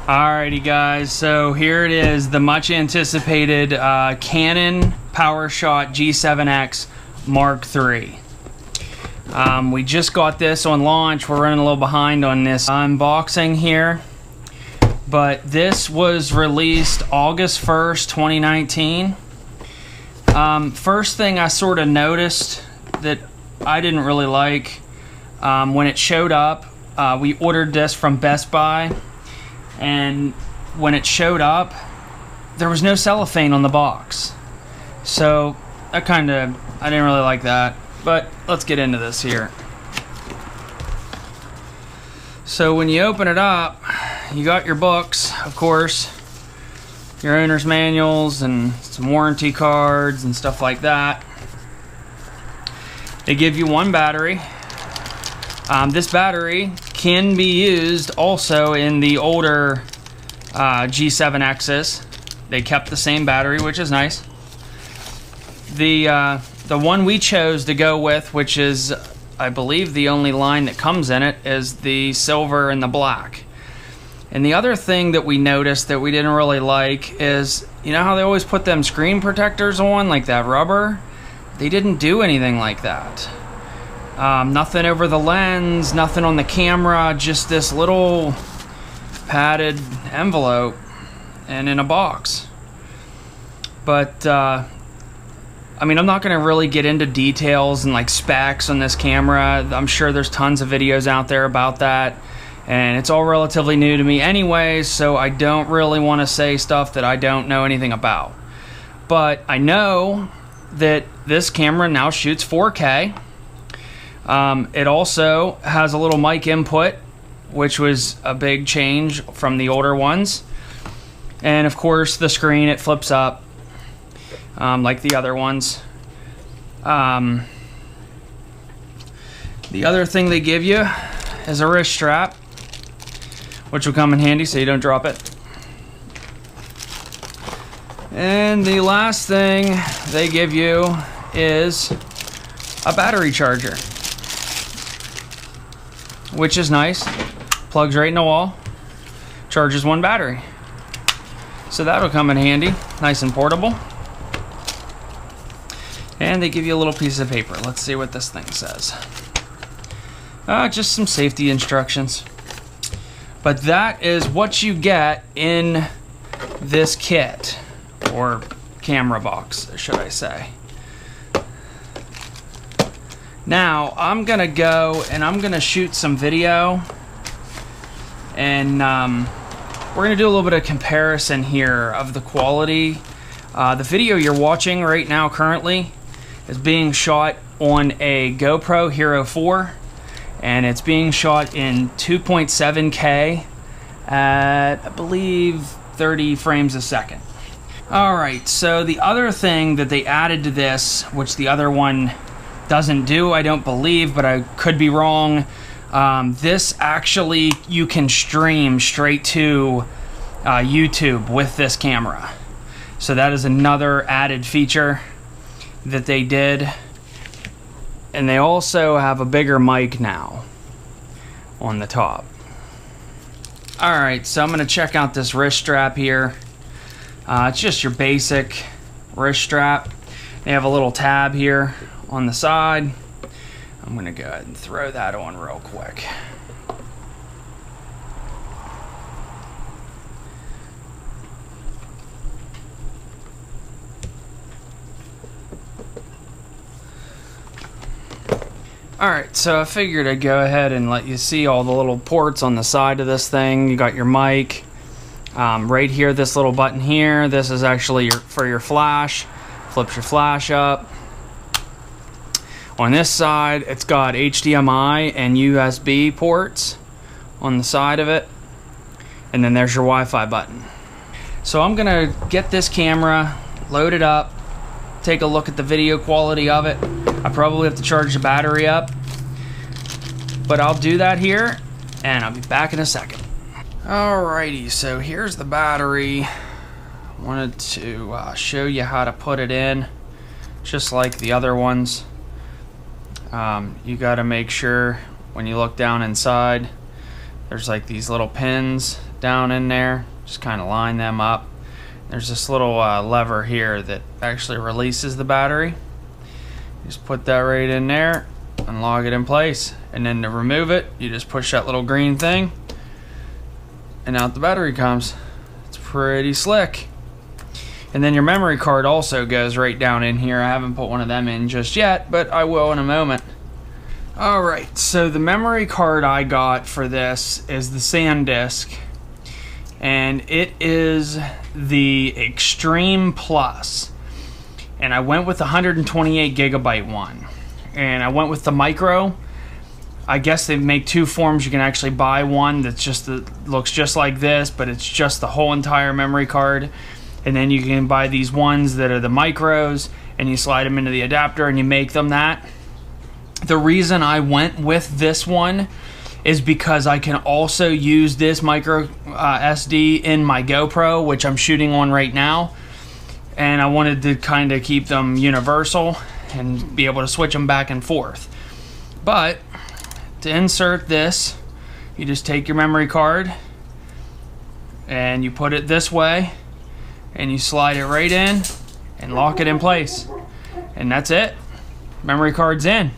Alrighty guys, so here it is, the much anticipated Canon PowerShot G7X Mark III. We just got this on launch. We're running a little behind on this unboxing here, but this was released August 1st, 2019. First thing I sort of noticed that I didn't really like, when it showed up, we ordered this from Best Buy, and when it showed up, there was no cellophane on the box. So I didn't really like that, but let's get into this here. So when you open it up, you got your books, of course, your owner's manuals and some warranty cards and stuff like that. They give you one battery. This battery can be used also in the older G7Xs. They kept the same battery, which is nice. The one we chose to go with, which is, I believe, the only line that comes in it, is the silver and the black. And the other thing that we noticed that we didn't really like is, you know how they always put them screen protectors on, like that rubber? They didn't do anything like that. Nothing over the lens, nothing on the camera, just this little padded envelope and in a box. But I mean, I'm not going to really get into details and like specs on this camera. I'm sure there's tons of videos out there about that, and it's all relatively new to me anyways, so I don't really want to say stuff that I don't know anything about. But I know that this camera now shoots 4K. It also has a little mic input, which was a big change from the older ones. And of course the screen, it flips up like the other ones. The other thing they give you is a wrist strap, which will come in handy so you don't drop it. And the last thing they give you is a battery charger, which is nice. Plugs right in the wall, charges one battery. So that'll come in handy, nice and portable. And they give you a little piece of paper. Let's see what this thing says. Just some safety instructions. But that is what you get in this kit, or camera box, should I say. Now, I'm gonna go and I'm gonna shoot some video, and we're gonna do a little bit of comparison here of the quality. The video you're watching right now currently is being shot on a GoPro Hero 4, and it's being shot in 2.7K at, I believe, 30 frames a second. Alright, so the other thing that they added to this, which the other one doesn't do, I don't believe, but I could be wrong. This actually, you can stream straight to YouTube with this camera. So that is another added feature that they did. And they also have a bigger mic now on the top. Alright, so I'm going to check out this wrist strap here. It's just your basic wrist strap. They have a little tab here on the side. I'm going to go ahead and throw that on real quick. Alright, so I figured I'd go ahead and let you see all the little ports on the side of this thing. You got your mic. Right here, this little button here, this is actually for your flash. Flips your flash up. On this side, it's got HDMI and USB ports on the side of it. And then there's your Wi-Fi button. So I'm gonna get this camera loaded up, take a look at the video quality of it. I probably have to charge the battery up, but I'll do that here, and I'll be back in a second. Alrighty, so here's the battery. Wanted to show you how to put it in, just like the other ones. You got to make sure when you look down inside, there's like these little pins down in there. Just kind of line them up. There's this little lever here that actually releases the battery. Just put that right in there and lock it in place. And then to remove it, you just push that little green thing and out the battery comes. It's pretty slick. And then your memory card also goes right down in here. I haven't put one of them in just yet, but I will in a moment. Alright, so the memory card I got for this is the SanDisk, and it is the Extreme Plus. And I went with the 128 gigabyte one. And I went with the micro. I guess they make two forms. You can actually buy one that's just looks just like this, but it's just the whole entire memory card. And then you can buy these ones that are the micros, and you slide them into the adapter and you make them that. The reason I went with this one is because I can also use this micro SD in my GoPro, which I'm shooting on right now. And I wanted to kind of keep them universal and be able to switch them back and forth. But to insert this, you just take your memory card and you put it this way and you slide it right in and lock it in place. And that's it. Memory card's in.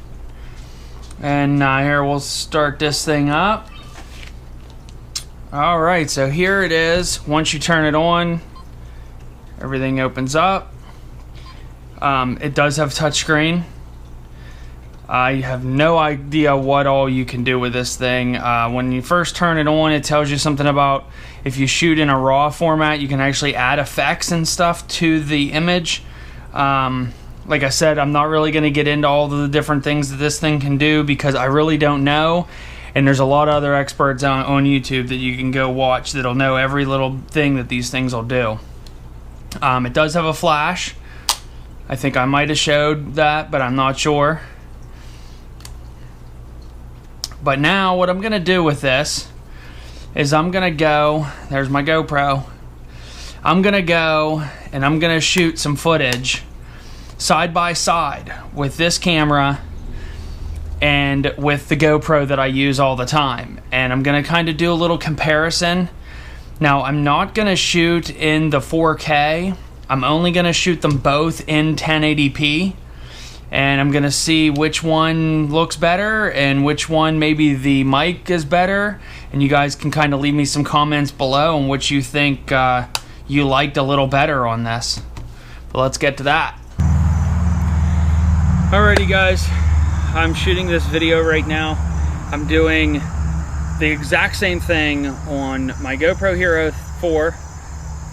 And here we'll start this thing up. Alright, so here it is. Once you turn it on, everything opens up. It does have touchscreen. I have no idea what all you can do with this thing. When you first turn it on, it tells you something about if you shoot in a RAW format, you can actually add effects and stuff to the image. Like I said, I'm not really going to get into all of the different things that this thing can do because I really don't know. And there's a lot of other experts on YouTube that you can go watch that'll know every little thing that these things will do. It does have a flash. I think I might have showed that, but I'm not sure. But now what I'm going to do with this is I'm going to go, there's my GoPro. I'm going to go and I'm going to shoot some footage side by side with this camera and with the GoPro that I use all the time. And I'm going to kind of do a little comparison. Now, I'm not going to shoot in the 4K. I'm only going to shoot them both in 1080p. And I'm going to see which one looks better and which one maybe the mic is better. And you guys can kind of leave me some comments below on which you think you liked a little better on this. But let's get to that. Alrighty guys, I'm shooting this video right now. I'm doing the exact same thing on my GoPro Hero 4,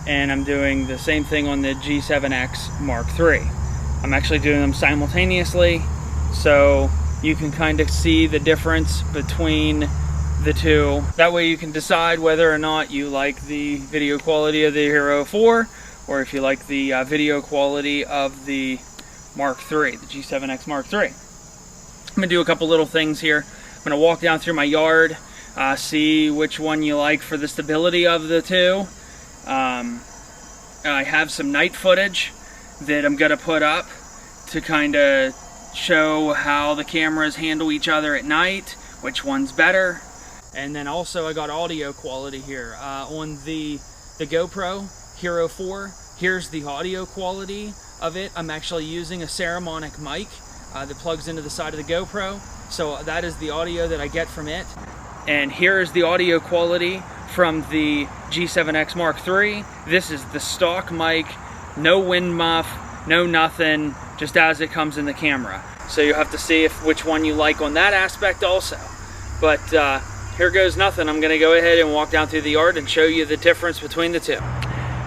and I'm doing the same thing on the G7X Mark III. I'm actually doing them simultaneously, so you can kind of see the difference between the two. That way you can decide whether or not you like the video quality of the Hero 4, or if you like the video quality of the Mark III, the G7X Mark III. I'm going to do a couple little things here. I'm going to walk down through my yard, see which one you like for the stability of the two. I have some night footage that I'm going to put up to kind of show how the cameras handle each other at night, which one's better. And then also I got audio quality here. On the GoPro Hero 4, here's the audio quality of it. I'm actually using a Ceramonic mic that plugs into the side of the GoPro, so that is the audio that I get from it. And here is the audio quality from the G7X Mark III. This is the stock mic, no wind muff, no nothing, just as it comes in the camera. So you'll have to see which one you like on that aspect also. But here goes nothing. I'm gonna go ahead and walk down through the yard and show you the difference between the two.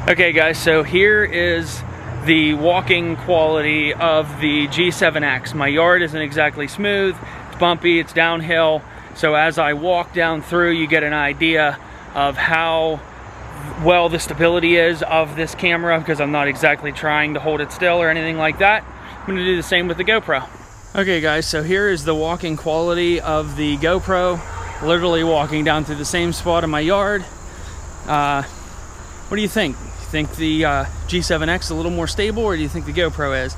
Okay guys, so here is the walking quality of the G7X. My yard isn't exactly smooth, it's bumpy, it's downhill, so as I walk down through you get an idea of how well the stability is of this camera, because I'm not exactly trying to hold it still or anything like that. I'm going to do the same with the GoPro. Okay guys, so here is the walking quality of the GoPro, literally walking down through the same spot in my yard. What do you think? Think the G7X is a little more stable, or do you think the GoPro is?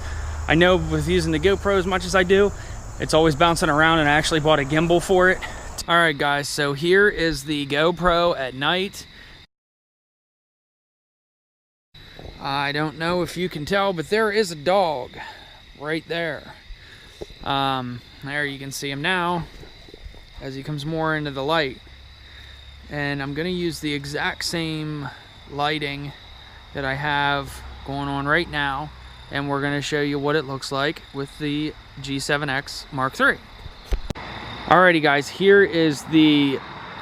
I know with using the GoPro as much as I do, it's always bouncing around, and I actually bought a gimbal for it. Alright guys, so here is the GoPro at night, I don't know if you can tell, but there is a dog right there. There you can see him now as he comes more into the light. And I'm going to use the exact same lighting that I have going on right now, and we're going to show you what it looks like with the G7X Mark III. Alrighty guys, here is the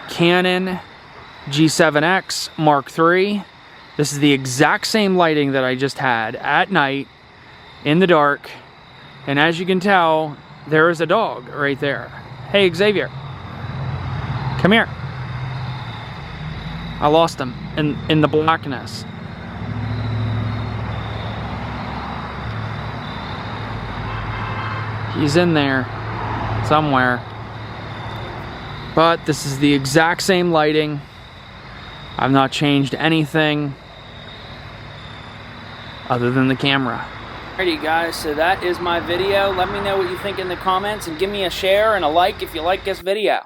Canon G7X Mark III. This is the exact same lighting that I just had at night in the dark, and as you can tell, there is a dog right there. Hey Xavier, come here. I lost him in the blackness. He's in there somewhere. But this is the exact same lighting. I've not changed anything other than the camera. Alrighty guys, so that is my video. Let me know what you think in the comments and give me a share and a like if you like this video.